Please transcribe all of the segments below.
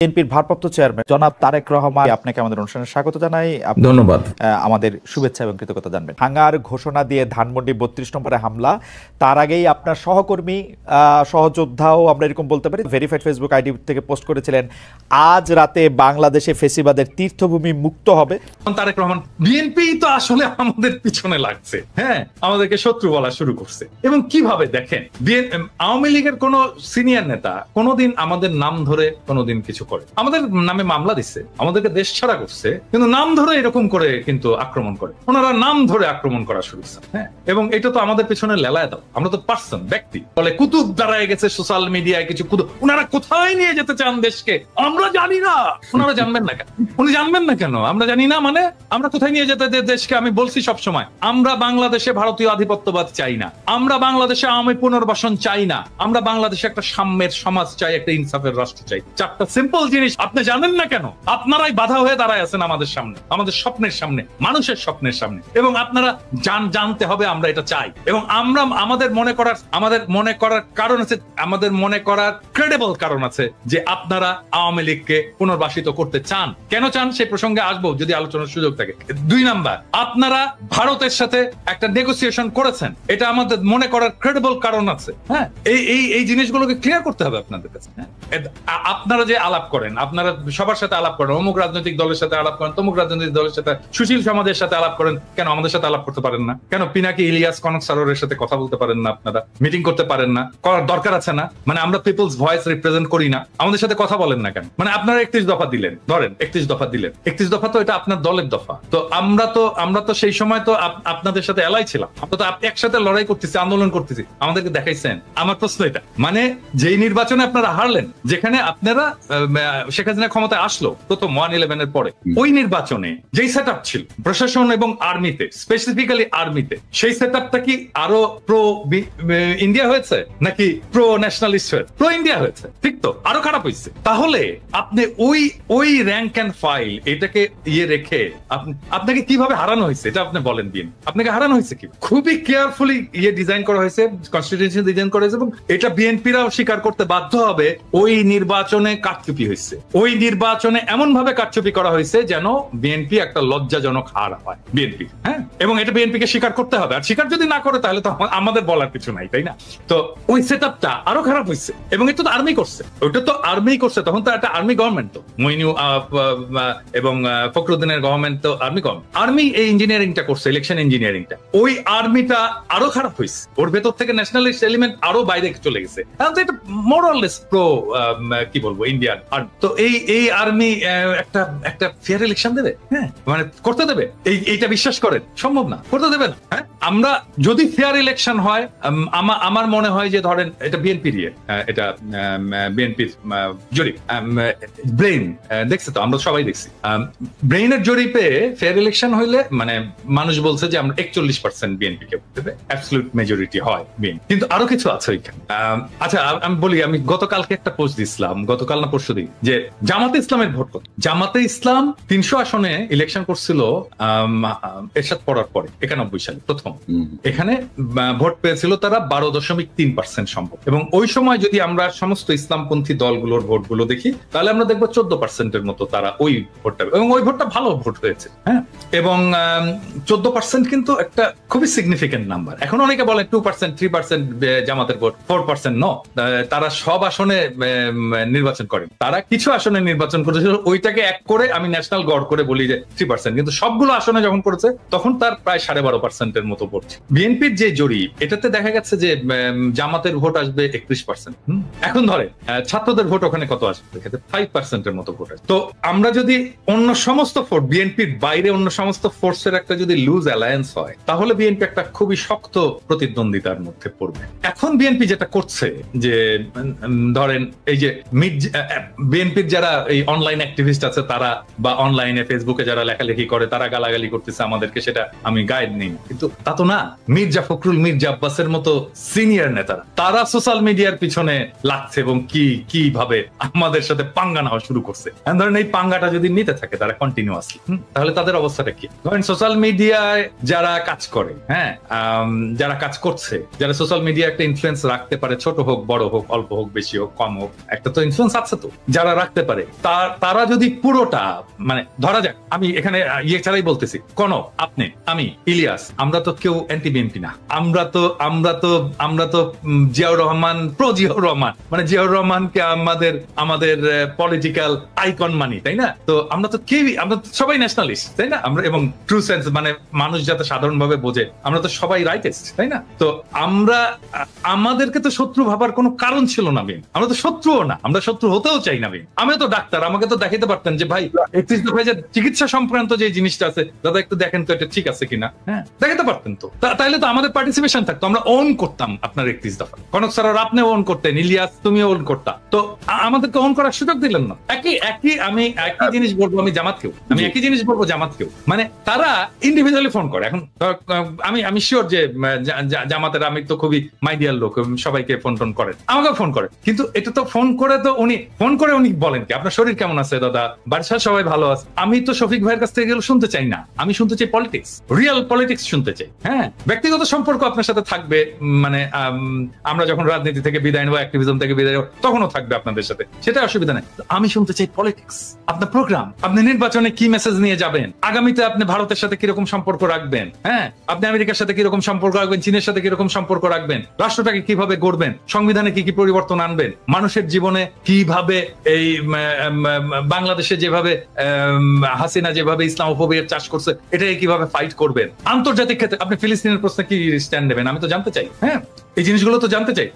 বিএনপির ভারপ্রাপ্ত চেয়ারম্যান জনাব তারেক রহমান, আপনাকে আমাদের অনুষ্ঠানে স্বাগত জানাই। ধন্যবাদ। আমাদের শুভেচ্ছা এবং কৃতজ্ঞতা জানবেন। ভাঙার ঘোষণা দিয়ে ধানমন্ডি 32 নম্বরে হামলা, তার আগেই আপনার সহকর্মী সহযোদ্ধাও আমরা এরকম বলতে পারি ভেরিফাইড ফেসবুক আইডি থেকে পোস্ট করেছিলেন, আজ রাতে বাংলাদেশে ফেসিবাদের তীর্থভূমি মুক্ত হবে। তারেক রহমান, বিএনপি তো আসলে আমাদের পিছনে লাগছে, হ্যাঁ, আমাদেরকে শত্রু বলা শুরু করছে। এবং কিভাবে দেখেন, আওয়ামী লীগের কোন সিনিয়র নেতা কোনোদিন আমাদের নাম ধরে কোনোদিন কিছু করে, আমাদের নামে মামলা দিচ্ছে, আমাদেরকে দেশ ছাড়া করছে, কিন্তু নাম ধরে এরকম করে কিন্তু আক্রমণ করে, ওনারা নাম ধরে আক্রমণ করা শুরু করছে। হ্যাঁ, এবং এটা তো আমাদের পেছনে লেলায় দাও, আমরা তো পার্সন, ব্যক্তি বলে কুতুব দাঁড়ায় গেছে সোশ্যাল মিডিয়ায় কিছু কুতুব, ওনারা কোথায় নিয়ে যেতে চান দেশকে আমরা জানি না। ওনারা জানবেন না কেন? উনি জানবেন না কেন? আমরা জানি না মানে আমরা কোথায় নিয়ে যেতে দেশকে? আমি বলছি সব সময়, আমরা বাংলাদেশে ভারতীয় আধিপত্যবাদ চাই না, আমরা বাংলাদেশে আওয়ামী পুনর্বাসন চাই না, আমরা বাংলাদেশে একটা সাম্যের সমাজ চাই, একটা ইনসাফের রাষ্ট্র চাই। চারটা সিম্পল জিনিস আপনি জানেন না কেন? আপনারাই বাধা হয়ে দাঁড়ায় আছেন আমাদের সামনে, আমাদের স্বপ্নের সামনে, মানুষের স্বপ্নের সামনে। এবং আপনারা জানতে হবে আমরা এটা চাই। এবং আমরা আমাদের মনে করার কারণ আছে, আমাদের মনে করার ক্রেডিবল কারণ আছে যে আপনারা আওয়ামী লীগকে পুনর্বাসিত করতে চান। কেন চান সেই প্রসঙ্গে আসবো যদি আলোচনার সুযোগ থাকে। 2 নাম্বার, আপনারা ভারতের সাথে একটা নেগোসিয়েশন করেছেন, এটা আমাদের মনে করার ক্রেডিবল কারণ আছে। হ্যাঁ, এই জিনিসগুলোকে ক্লিয়ার করতে হবে আপনাদের কাছে। আপনারা যে আলাপ করেন, আপনারা সবার সাথে আলাপ করেন, অমুক রাজনৈতিক দলের সাথে আলাপ করেন, তমুক রাজনৈতিক দলের সাথে, সুশীল সমাজের সাথে আলাপ করেন, কেন আমাদের সাথে আলাপ করতে পারেন না? কেন পিনাকি ইলিয়াস কনক সারোয়ারের সাথে কথা বলতে পারেন না? আপনারা মিটিং করতে পারেন না? করার দরকার আছে না? মানে আমরা পিপলস ভয়েস রিপ্রেজেন্ট করি না, আমাদের সাথে কথা বলেন না কেন? মানে আপনারা 31 দফা দিলেন, ধরেন 31 দফা দিলেন, 31 দফা তো এটা আপনার দলের দফা। তো আমরা তো সেই সময় তো আপনাদের সাথে এলাই ছিলাম, আমরা তো একসাথে লড়াই করতেছি, আন্দোলন করতেছি, আমাদেরকে দেখাইছেন। আমার প্রশ্ন এটা, মানে যেই নির্বাচনে আপনারা হারলেন, যেখানে আপনারা শেখ হাসিনা ক্ষমতায় আসলো প্রথম 1/11 এর পরে, ওই নির্বাচনে যেই সেট আপ ছিল প্রশাসন এবং আর্মিতে, স্পেসিফিক্যালি আর্মিতে, সেই সেট আপটা কি আরো প্রো ইন্ডিয়া হয়েছে নাকি প্রো ন্যাশনালিস্ট হয়েছে? প্রো ইন্ডিয়া হয়েছে, ঠিক তো? আরো খারাপ হয়েছে। তাহলে আপনি ওই র্যাঙ্ক এন্ড ফাইল এটাকে রেখে আপনাকে কিভাবে হারানো হয়েছে এটা আপনি বলেন দিন। আপনাকে হারানো হয়েছে কি? খুবই কেয়ারফুলি ডিজাইন করা হয়েছে, কনস্টিটিউশন ডিজাইন করা হয়েছে, এবং এটা বিএনপিরাও স্বীকার করতে বাধ্য হবে। ওই নির্বাচনে কারচুপি হয়েছে, ওই নির্বাচনে এমন ভাবে কারচুপি করা হয়েছে যেন বিএনপি একটা লজ্জাজনক হার হয় বিএনপি। হ্যাঁ, এবং এটা বিএনপি কে স্বীকার করতে হবে। আর স্বীকার যদি না করে তাহলে তো আমাদের বলার কিছু নাই, তাই না? তো ওই সেটআপটা আরো খারাপ হয়েছে, এবং এটা তো আর্মি করছে, ওইটা তো আর্মি করছে। তখন তো একটা আর্মি গভর্নমেন্ট, তো মইনু এবং ফখরুদ্দিনের গভর্নমেন্ট তো আর্মি গভর্নমেন্ট, আর্মি এই ইঞ্জিনিয়ারিংটা করছে, ইলেকশন ইঞ্জিনিয়ারিংটা। ওই আর্মিটা আরো খারাপ হয়েছে, ওর ভেতর থেকে ন্যাশনালিস্ট এলিমেন্ট আরো বাইরে চলে গেছে। এটা মোরাললেস প্রো কি বলবো ইন্ডিয়ান। আর তো এই আর্মি একটা ফেয়ার ইলেকশন দেবে? হ্যাঁ, মানে করতে দেবে? এইটা বিশ্বাস করেন সম্ভব না, করতে দেবে না। হ্যাঁ, আমরা যদি ফেয়ার ইলেকশন হয়, আমার মনে হয় যে ধরেন এটা বিএনপির এটা বিএনপির জরিপ, ব্রেইন দেখছে তো, আমরা সবাই দেখছি, ব্রেইনের জরিপে ফেয়ার ইলেকশন হইলে মানে মানুষ বলছে যে আমরা 41% বিএনপি কে ভোট দেবে, অ্যাবসলিউট মেজরিটি হয় বিএনপি। কিন্তু আরো কিছু আছে ওইখানে। আচ্ছা, আমি বলি, আমি গতকালকে একটা পোস্ট দিছিলাম, গতকাল না পরশুদিন, যে জামাতে ইসলামের ভোট কত। জামাতে ইসলাম 300 আসনে ইলেকশন করছিল এরশাদ পড়ার পরে 91 সালে প্রথম। এখানে ভোট পেয়েছিল তারা 12.3% সম্ভব। এবং ওই সময় যদি আমরা সমস্ত ইসলামপন্থী দলগুলোর ভোটগুলো দেখি, তাহলে আমরা দেখবো 14%-এর মতো তারা ওই ভোটটা, এবং ওই ভোটটা ভালো ভোট হয়েছে। হ্যাঁ, এবং 14% কিন্তু একটা খুবই সিগনিফিকেন্ট নাম্বার। এখন অনেকে বলে 2%, 3% জামাতের ভোট, 4% ন। তারা সব আসনে নির্বাচন করেন, তারা কিছু আসনে নির্বাচন করেছিল, ওইটাকে এক করে আমি ন্যাশনাল গড় করে বলি যে 3%, কিন্তু সবগুলো আসনে যখন করেছে তখন তার প্রায় 12.5%-এর মতো ভোট। বিএনপির যে জরিপ, এটাতে দেখা গেছে যে জামাতের ভোট আসবে 31%। এখন ধরে ছাত্রদের ভোট ওখানে কত আসবে? 5%-এর মতো ভোট আসবে। তো আমরা যদি অন্য সমস্ত ফোর্স, বিএনপির বাইরে অন্য সমস্ত ফোর্সের একটা যদি লুজ অ্যালায়েন্স হয়, তাহলে বিএনপি একটা খুবই শক্ত প্রতিদ্বন্দ্বিতার মধ্যে পড়বে। এখন বিএনপি যেটা করছে যে ধরেন এই যে বিএনপির যারা এই অনলাইন অ্যাক্টিভিস্ট আছে তারা, বা অনলাইনে ফেসবুকে যারা লেখালেখি করে, তারা গালাগালি করতেছে আমাদেরকে, সেটা আমি গাইড নেই, কিন্তু তা তো না। মির্জা ফখরুল, মির্জা আব্বাসের মতো সিনিয়র নেতারা তারা সোশ্যাল মিডিয়ার পিছনে লাগছে এবং কিভাবে আমাদের সাথে পাঙ্গা নেওয়া শুরু করছে। ধরেন এই পাঙ্গাটা যদি নিতে থাকে তারা কন্টিনিউয়াসলি, তাহলে তাদের অবস্থাটা কি? ধরেন সোশ্যাল মিডিয়ায় যারা কাজ করে, হ্যাঁ, যারা কাজ করছে, যারা সোশ্যাল মিডিয়া একটা ইনফ্লুয়েন্স রাখতে পারে, ছোট হোক বড় হোক, অল্প হোক বেশি হোক কম হোক, একটা তো ইনফ্লুয়েন্স আছে তো যারা রাখতে পারে, তারা যদি পুরোটা, মানে ধরা যাক, আমি এখানে ইয়ে ছাড়াই বলতেছি, কোন আপনি, আমি, ইলিয়াস, আমরা তো কেউ অ্যান্টি বিএনপি না, আমরা তো জিয়াউর রহমান, প্রো জিয়াউর রহমান, মানে জিয়াউর রহমানকে আমাদের পলিটিক্যাল আইকন মানি, তাই না? তো আমরা তো সবাই ন্যাশনালিস্ট, তাই না? আমরা, এবং ট্রু সেন্স, মানে মানুষ যাতে সাধারণভাবে বোঝে, আমরা তো সবাই রাইটেস্ট, তাই না? তো আমাদেরকে তো শত্রু ভাবার কোনো কারণ ছিল না বিন, আমরা তো শত্রুও না, আমরা শত্রু হতেও চাই না বিন। আমিও তো ডাক্তার, আমাকে তো দেখাইতে পারতেন যে ভাই 31 দফায় যে চিকিৎসা সংক্রান্ত যে জিনিসটা আছে, দাদা একটু দেখেন তো এটা ঠিক আছে কিনা, হ্যাঁ, দেখাতে পারতেন তো। তাইলে তো আমাদের পার্টিসিপেশন থাকতো, আমরা ওন করতাম আপনার 31 দফা। কনক স্যার আপনি ওন করতেন, ইলিয়াস তুমি ওন করতা, তো আমাদেরকে ওন করার সুযোগ দিলেন না। আমি একই জিনিস বলবো, আমি একই জিনিস বলবো জামাতকেও, মানে তারা ইন্ডিভিজুয়ালি ফোন করে। এখন আমি শিওর যে জামাতের আমি তো খুবই মাইডিয়ার লোক, সবাইকে ফোন করেন, আমাকেও ফোন করে, কিন্তু এটা তো ফোন করে উনি বলেন কি আপনার শরীর কেমন আছে দাদা, বাড়ির সবাই ভালো আছে। আমি তো শফিক ভাইয়ের কাছ থেকে শুনতে চাই না, আমি শুনতে চাই পলিটিক্স, রিয়েল পলিটিক্স শুনতে চাই। হ্যাঁ, ব্যক্তিগত সম্পর্ক আপনার সাথে থাকবে, মানে আমরা যখন রাজনীতি থেকে বিদায় নেবো, অ্যাক্টিভিজম থেকে বিদায় নেবো, তখনও থাকবে আপনাদের সাথে, সেটা অসুবিধা নেই। আমি শুনতে চাই পলিটিক্স, আপনার প্রোগ্রাম, আপনি নির্বাচনে কি মেসেজ নিয়ে যাবেন, আগামীতে আপনি ভারতের সাথে কিরকম সম্পর্ক রাখবেন, হ্যাঁ, আপনি আমেরিকার সাথে কিরকম সম্পর্ক রাখবেন, চীনের সাথে কিরকম সম্পর্ক রাখবেন, রাষ্ট্রটাকে কিভাবে গড়বেন, সংবিধানে কি পরিবর্তন আনবেন, মানুষের জীবনে কিভাবে, এই বাংলাদেশে যেভাবে হাসিনা যেভাবে ইসলামোফোবিয়ার চাষ করছে, এটাকে কিভাবে ফাইট করবেন, আন্তর্জাতিক ক্ষেত্রে আপনি ফিলিস্তিনের প্রশ্নে কি স্ট্যান্ড নেবেন, আমি তো জানতে চাই। হ্যাঁ, এই জিনিসগুলো তো জানতে চাই,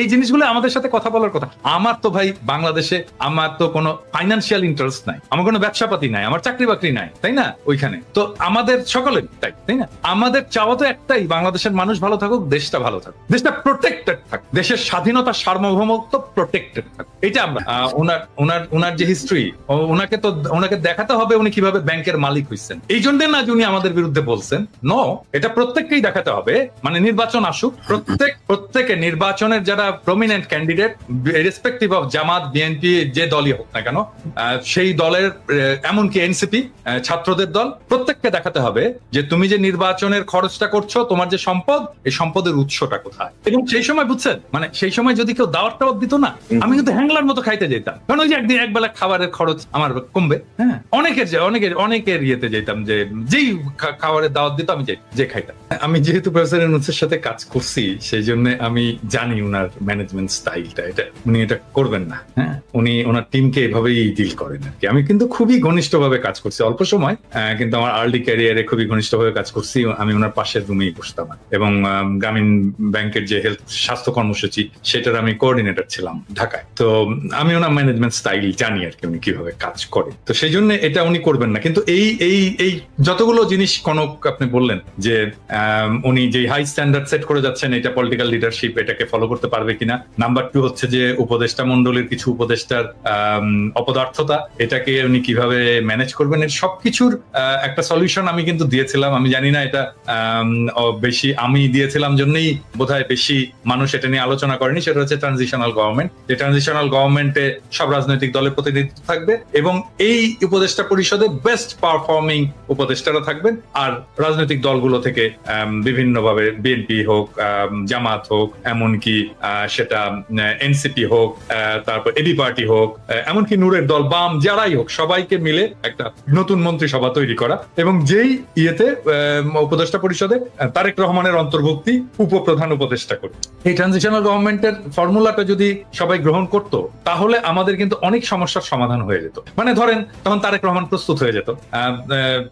এই জিনিসগুলো আমাদের সাথে কথা বলার কথা। আমার তো ভাই বাংলাদেশে আমার তো কোনো ফাইন্যান্সিয়াল ইন্টারেস্ট নাই, আমার কোনো ব্যবসাপাতি নাই, আমার চাকরি বাকরি নাই, তাই না? ওইখানে তো আমাদের সকলের তাই না? আমাদের চাওয়া তো একটাই, বাংলাদেশের মানুষ ভালো থাকুক, দেশটা ভালো থাকুক, দেশটা প্রোটেক্টেড থাক, দেশের স্বাধীনতা সার্বভৌমত্ব প্রোটেক্টেড থাক। এটা আমরা ওনার যে হিস্ট্রি, ওনাকে দেখাতে হবে উনি কিভাবে ব্যাংকের মালিক হয়েছেন। এই জন্য না যে উনি আমাদের বিরুদ্ধে বলছেন, নো, এটা প্রত্যেককেই দেখাতে হবে। মানে নির্বাচন আসুক, প্রত্যেকে নির্বাচনের যারা prominent candidate, respective of Jamaat, BNP, যে দলই হোক না কেন, সেই দলের, এমনকি এনসিপি, ছাত্রদের দল, প্রত্যেককে দেখাতে হবে যে তুমি যে নির্বাচনের খরচটা করছো, তোমার যে সম্পদ, এই সম্পদের উৎসটা কোথায়। এবং সেই সময় বুঝছেন, মানে সেই সময় যদি কেউ দাওয়াত দিত না, আমি কিন্তু হ্যাংলার মতো খাইতে যেতাম, কারণ ওই যে একবেলা খাবারের খরচ আমার কমবে। হ্যাঁ, অনেকের ইয়েতে যেতাম, যে যেই খাবারের দাওয়াত দিত আমি যে খাইতাম। আমি যেহেতু প্রফেসর ইউনূসের সাথে কাজ করছি, সেই জন্য আমি জানি উনার ম্যানেজমেন্ট স্টাইলটা, উনি এটা করবেন না। হ্যাঁ, উনি ওনার টিমকে এভাবেই ডিল করেন আর কি। আমি কিন্তু খুবই ঘনিষ্ঠভাবে কাজ করছি, অল্প সময়, কিন্তু আমার আর্লি ক্যারিয়ারে খুবই ঘনিষ্ঠভাবে কাজ করছি। আমি ওনার পাশের রুমেই বসতাম, এবং গ্রামীণ ব্যাংকের যে হেলথ স্বাস্থ্য কর্মসূচি, সেটার আমি কোঅর্ডিনেটর ছিলাম ঢাকায়। তো আমি ওনার ম্যানেজমেন্ট স্টাইল জানি আর কি, উনি কিভাবে কাজ করে। তো সেই জন্য এটা উনি করবেন না। কিন্তু এই যতগুলো জিনিস কনক আপনি বললেন যে উনি যে হাই স্ট্যান্ডার্ড সেট করে যাচ্ছেন, এটা পলিটিক্যাল লিডারশিপ এটাকে ফলো করতে পারবে কিনা। নাম্বার 2 হচ্ছে যে উপদেষ্টা মন্ডলীর কিছু উপদেষ্টার অপদার্থতা, এটাকে উনি কিভাবে ম্যানেজ করবেন, এর সবকিছুর একটা সলিউশন আমি কিন্তু দিয়েছিলাম। আমি জানি না এটা বেশি আমি দিয়েছিলাম জন্যই বোধহয় বেশি মানুষ এটা নিয়ে আলোচনা করেনি। সেটা হচ্ছে ট্রানজিশনাল গভর্নমেন্ট। যে ট্রানজিশনাল গভর্নমেন্টে সব রাজনৈতিক দলের প্রতিনিধিত্ব থাকবে, এবং এই উপদেষ্টা পরিষদে বেস্ট পারফর্মিং উপদেষ্টারা থাকবেন। আর রাজনৈতিক দলগুলো থেকে বিভিন্নভাবে, বিএনপি হোক, জামাত হোক, এমনকি সেটা এনসিপি হোক, তারপর এবি পার্টি হোক, এমনকি নূরের দল, বাম, যারাই হোক, সবাইকে মিলে একটা নতুন মন্ত্রিসভা তৈরি করা, এবং যেই ইয়েতে উপদেষ্টা পরিষদে তারেক রহমানের অন্তর্ভুক্তি উপপ্রধান উপদেষ্টা করে। এই ট্রানজিশনাল গভর্নমেন্টের ফর্মুলাটা যদি সবাই গ্রহণ করত, তাহলে আমাদের কিন্তু অনেক সমস্যার সমাধান হয়ে যেত। মানে ধরেন তখন তারেক রহমান প্রস্তুত হয়ে যেত,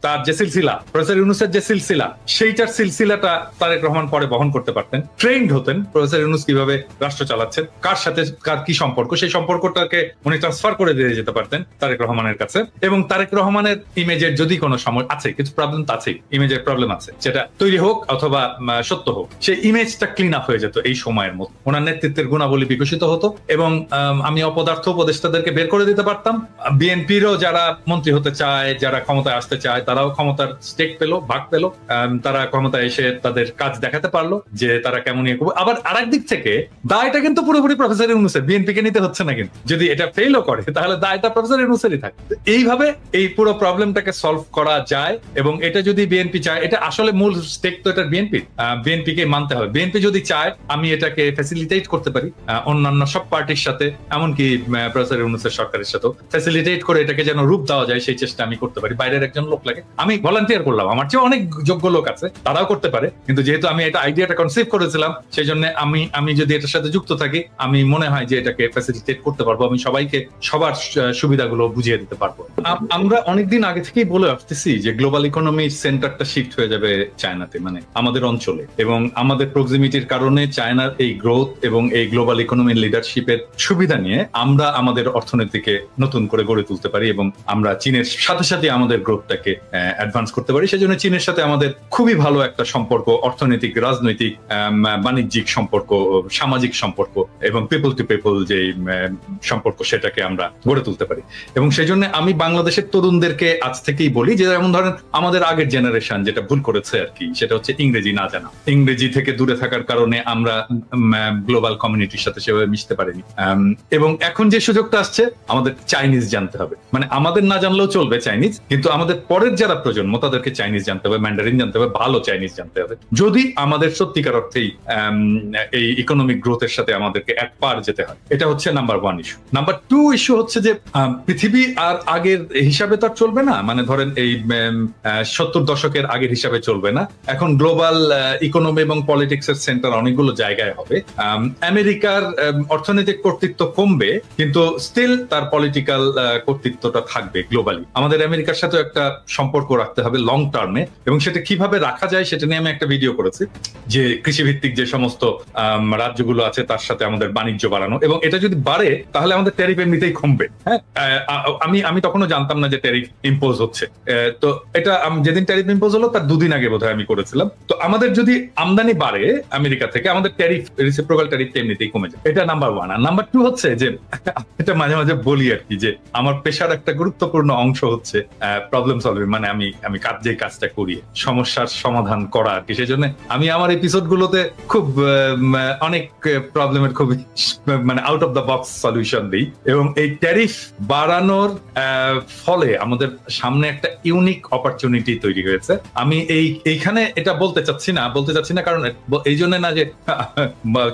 তার যে সিলসিলা, প্রফেসর ইউনূসের যে সিলসিলা, সেইটার সিলসিলাটা তারেক রহমান পরে বহন বহন করতে পারতেন, ট্রেন্ড হতেন প্রফেসর ইউনূস কিভাবে রাষ্ট্র চালাচ্ছেন, কার সাথে কার কি সম্পর্ক, সেই সম্পর্কটাকে উনি ট্রান্সফার করে দিয়ে যেতে পারতেন তারেক রহমানের কাছে। এবং তারেক রহমানের ইমেজের যদি কোনো সময় আছে, কিছু প্রবলেম তো আছেই, ইমেজের প্রবলেম আছে, সেটা তৈরি হোক অথবা সত্য হোক, সেই ইমেজটা ক্লিন আপ হয়ে যেত এই সময়ের মধ্যে। ওনার নেতৃত্বের গুণাবলী বিকশিত হতো এবং আমি অপদার্থ উপদেষ্টাদেরকে বের করে দিতে পারতাম। বিএনপিরও যারা মন্ত্রী হতে চায়, যারা ক্ষমতায় আসতে চায়, তারাও ক্ষমতার স্টেক পেলো, ভাগ পেলো, তারা ক্ষমতায় এসে তাদের কাজ দেখাতে পারলো যে তারা কেমন ইয়ে করবে। আবার আরেক দিক থেকে দায়টা কিন্তু পুরোপুরি প্রফেসর ইউনূসের, বিএনপি কে নিতে হচ্ছে না। কিন্তু যদি এটা ফেলও করে তাহলে দায়টা প্রফেসর ইউনূসেরই থাকে। এইভাবে এই পুরো প্রবলেমটাকে সলভ করা যায় এবং এটা যদি বিএনপি চায়, এটা আসলে মূল স্টেক তো এটা বিএনপি কে মানতে হবে। বিএনপি যদি চায় আমি এটাকে ফ্যাসিলিটেট করতে পারি অন্যান্য সব পার্টির সাথে, এমনকি প্রফেসর ইউনূসের সরকারের সাথে ফ্যাসিলিটেট করে এটাকে যেন রূপ দেওয়া যায়, সেই চেষ্টা আমি করতে পারি। বাইরের একজন লোক লাগে, আমি ভলান্টিয়ার করলাম, আমার চেয়ে অনেক যোগ্য লোক আছে, তারাও করতে পারে। কিন্তু যেহেতু আমি এটা আইডিয়াটা কনসিভ করেছিলাম, সেই জন্য আমি যদি এটার সাথে যুক্ত থাকি, আমি মনে হয় যে এটাকে ফ্যাসিলিটেট করতে পারবো, আমি সবাইকে সবার সুবিধাগুলো বুঝিয়ে দিতে পারবো। আমরা অনেকদিন আগে থেকেই বলে আসতেছি যে গ্লোবাল ইকোনমির সেন্টারটা শিফট হয়ে যাবে চায়নাতে, মানে আমাদের অঞ্চলে, এবং আমাদের প্রক্সিমিটির কারণে চায়নার এই গ্রোথ এবং এই গ্লোবাল ইকোনমির লিডারশিপের সুবিধা নিয়ে আমরা আমাদের অর্থনীতিকে নতুন করে গড়ে তুলতে পারি এবং আমরা চীনের সাথে সাথে আমাদের গ্রোথটাকে অ্যাডভান্স করতে পারি। সেজন্য চীনের সাথে আমাদের খুবই ভালো একটা সম্পর্ক, অর্থনৈতিক, রাজনৈতিক, বাণিজ্যিক সম্পর্ক, সামাজিক সম্পর্ক এবং পিপল টু পিপল যে সম্পর্ক, সেটাকে আমরা গড়ে তুলতে পারি। এবং সেই জন্য আমি বাংলাদেশের তরুণদেরকে আজ থেকেই বলি যে যেমন ধরেন আমাদের আগের জেনারেশন যেটা ভুল করেছে আর কি, সেটা হচ্ছে ইংরেজি না জানা। ইংরেজি থেকে দূরে থাকার কারণে আমরা গ্লোবাল কমিউনিটির সাথে সেভাবে মিশতে পারিনি। এবং এখন যে সুযোগটা আসছে, আমাদের চাইনিজ জানতে হবে। মানে আমাদের না জানলেও চলবে চাইনিজ, কিন্তু আমাদের পরের যারা প্রজন্ম তাদেরকে চাইনিজ জানতে হবে, ম্যান্ডারিন জানতে হবে, ভালো চাইনিজ জানতে হবে, যদি আমাদের সত্যিকার অর্থেই এই ইকোনমিক গ্রোথের সাথে আমাদেরকে এক পার যেতে হয়। এটা হচ্ছে নাম্বার 1 ইস্যু। নাম্বার 2 ইস্যু হচ্ছে যে পৃথিবী আর আগের হিসাবে তো আর চলবে না। মানে ধরেন এই 70 দশকের আগের হিসাবে চলবে না। এখন গ্লোবাল ইকোনমি এবং পলিটিক্স এর সেন্টার অনেকগুলো জায়গায় হবে। আমেরিকার অর্থনৈতিক কর্তৃত্ব কমবে, কিন্তু স্টিল তার পলিটিক্যাল কর্তৃত্বটা থাকবে গ্লোবালি। আমাদের আমেরিকার সাথে একটা সম্পর্ক রাখতে হবে লং টার্মে, এবং সেটা কিভাবে রাখা যায় সেটা নিয়ে আমি একটা ভিডিও করেছি, যে কৃষিভিত্তিক যে সমস্ত রাজ্যগুলো আছে তার সাথে আমাদের বাণিজ্য বাড়ানো, এবং এটা যদি বাড়ে তাহলে আমাদের ট্যারিফ এমনিতেই কমবে। হ্যাঁ, আমি তখনও জানতাম না যে ট্যারিফ ইম্পোজ হচ্ছে। তো এটা যেদিন ট্যারিফ ইম্পোজ হলো তার 2 দিন আগে বোধহয় আমি করেছিলাম। তো আমাদের যদি আমদানি বাড়ে আমেরিকা থেকে, আমাদের ট্যারিফ, রেসিপ্রোকাল ট্যারিফ এমনিতেই কমে যায়। এটা নাম্বার 1। আর নাম্বার 2 হচ্ছে যে এটা মাঝে মাঝে বলি আর কি, যে আমার পেশার একটা গুরুত্বপূর্ণ অংশ হচ্ছে প্রবলেম সলভিং। মানে আমি যে কাজটা করি, সমস্যার সমাধান করা আর কি। সেই জন্য আমি আমার এপিসোড গুলোতে খুব অনেক প্রবলেমের খুব মানে out of the box solution দিই। এবং এই ট্যারিফ বাড়ানোর ফলে আমাদের সামনে একটা ইউনিক অপরচুনিটি তৈরি হয়েছে। আমি এইখানে এটা বলতে চাচ্ছি না কারণ এই জন্য না যে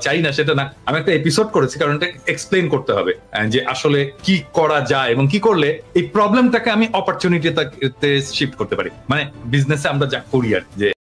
চাই না, সেটা না। আমি একটা এপিসোড করেছি কারণ এটা এক্সপ্লেইন করতে হবে যে আসলে কি করা যায় এবং কি করলে এই প্রবলেমটাকে আমি অপরচুনিটিতে শিফট করতে পারি। মানে বিজনেসে আমরা যা করি আর যে